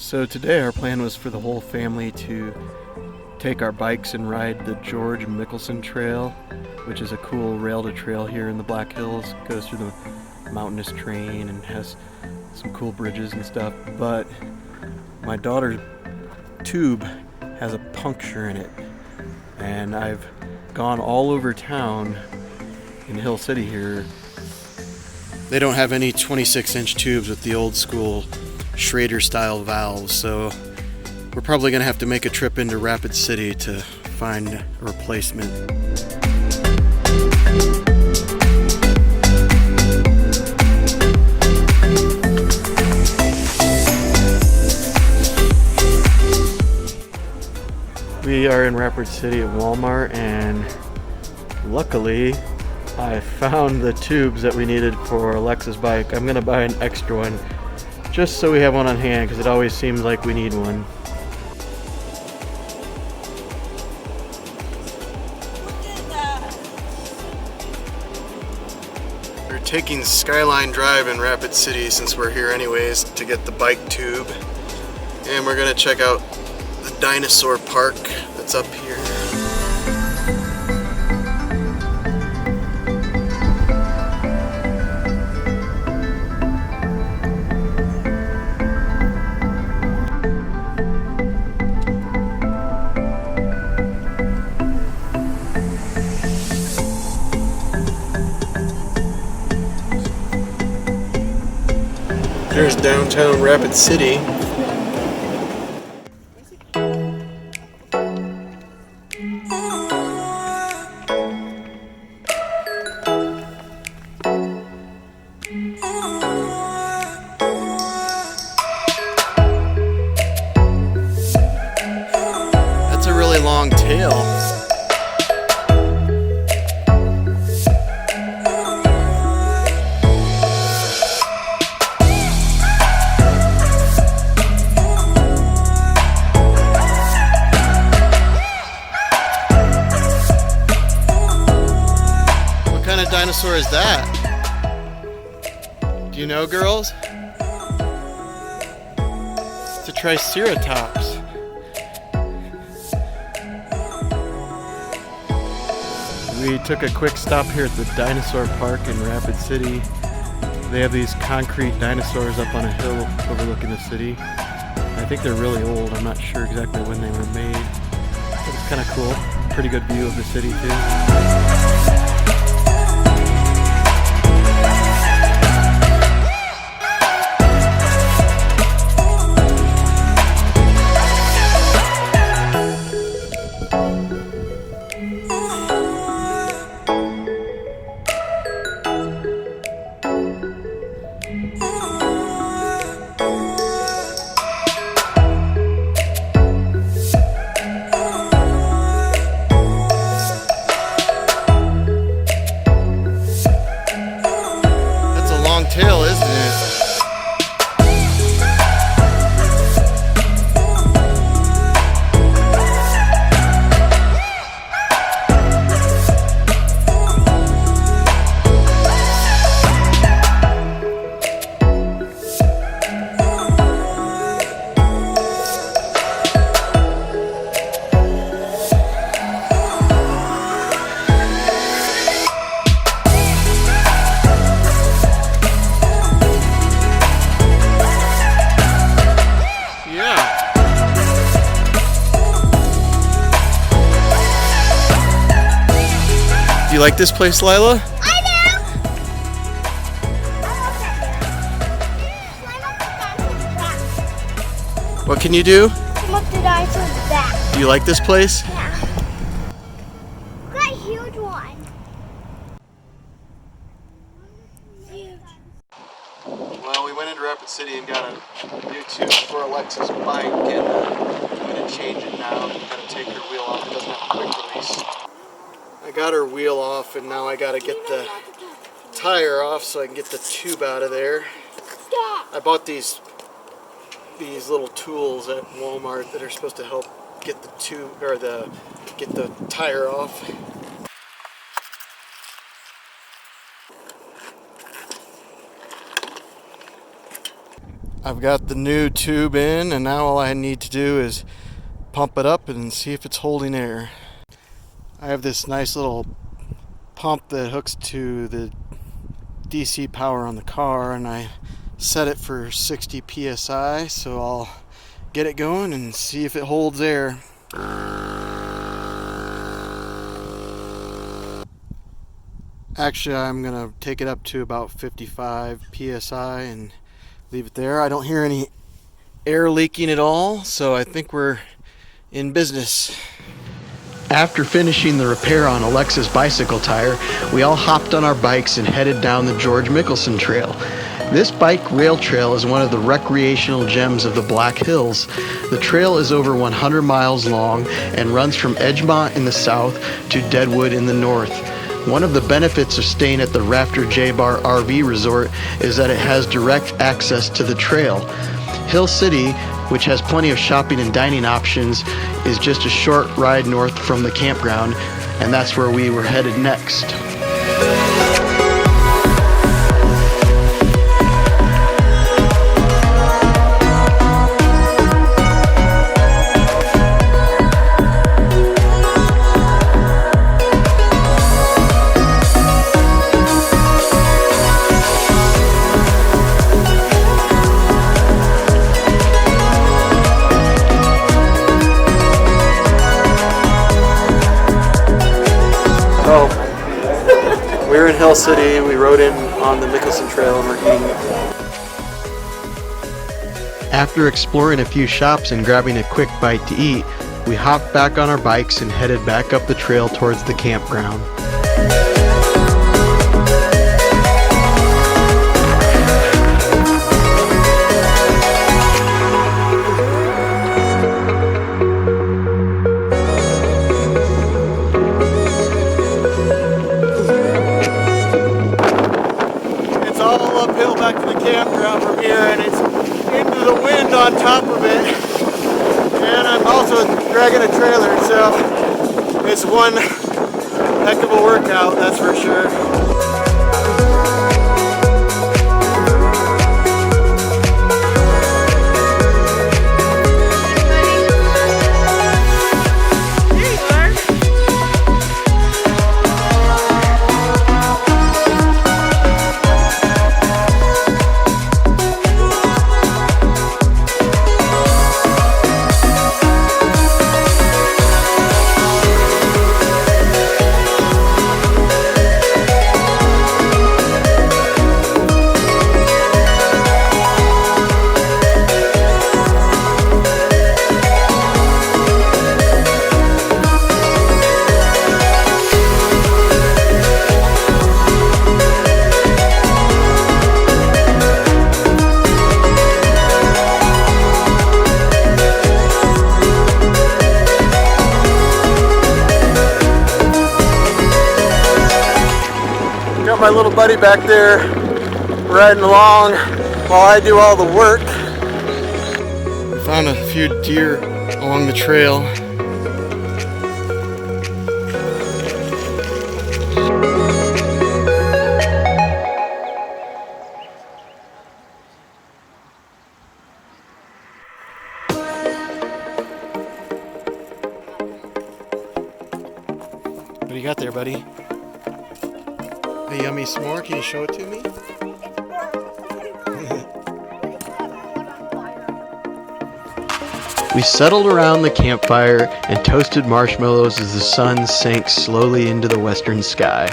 So today our plan was for the whole family to take our bikes and ride the Mickelson Trail, which is a cool rail-to-trail here in the Black Hills. It goes through the mountainous terrain and has some cool bridges and stuff. But my daughter's tube has a puncture in it, and I've gone all over town in Hill City here. They don't have any 26-inch tubes with the old school Schrader style valves, so we're probably going to have to make a trip into Rapid City to find a replacement. We are in Rapid City at Walmart, and luckily I found the tubes that we needed for Alexa's bike. I'm going to buy an extra one just so we have one on hand, because it always seems like we need one. We're taking Skyline Drive in Rapid City since we're here anyways to get the bike tube, and we're going to check out the Dinosaur Park that's up here. There's downtown Rapid City. That's a really long tail. What kind of dinosaur is that? Do you know, girls? It's a Triceratops. We took a quick stop here at the Dinosaur Park in Rapid City. They have these concrete dinosaurs up on a hill overlooking the city. I think they're really old. I'm not sure exactly when they were made, but it's kind of cool. Pretty good view of the city too. Tail, isn't it? Do you like this place, Lila? I do! What can you do? Climb up the dinosaur's back. Do you like this place? Yeah. Got a huge one. Huge. Well, we went into Rapid City and got a new tube for Alexa's bike, and I'm going to change it now. I'm going to take her wheel off. It doesn't have a quick release. I got her wheel off, and now I got to get the tire off so I can get the tube out of there. I bought these little tools at Walmart that are supposed to help get the tube or get the tire off. I've got the new tube in, and now all I need to do is pump it up and see if it's holding air. I have this nice little pump that hooks to the DC power on the car, and I set it for 60 psi, so I'll get it going and see if it holds air. Actually, I'm gonna take it up to about 55 psi and leave it there. I don't hear any air leaking at all, so I think we're in business. After finishing the repair on Alexa's bicycle tire, we all hopped on our bikes and headed down the George Mickelson Trail. This bike rail trail is one of the recreational gems of the Black Hills. The trail is over 100 miles long and runs from Edgemont in the south to Deadwood in the north. One of the benefits of staying at the Rafter J-Bar RV Resort is that it has direct access to the trail. Hill City, which has plenty of shopping and dining options, is just a short ride north from the campground, and that's where we were headed next. We're in Hill City. We rode in on the Mickelson Trail and we're eating. After exploring a few shops and grabbing a quick bite to eat, we hopped back on our bikes and headed back up the trail towards the campground. Back to the campground from here, and it's into the wind on top of it, and I'm also dragging a trailer, so it's one heck of a workout, that's for sure. Got my little buddy back there riding along while I do all the work. We found a few deer along the trail. What do you got there, buddy? A yummy s'more, can you show it to me? We settled around the campfire and toasted marshmallows as the sun sank slowly into the western sky.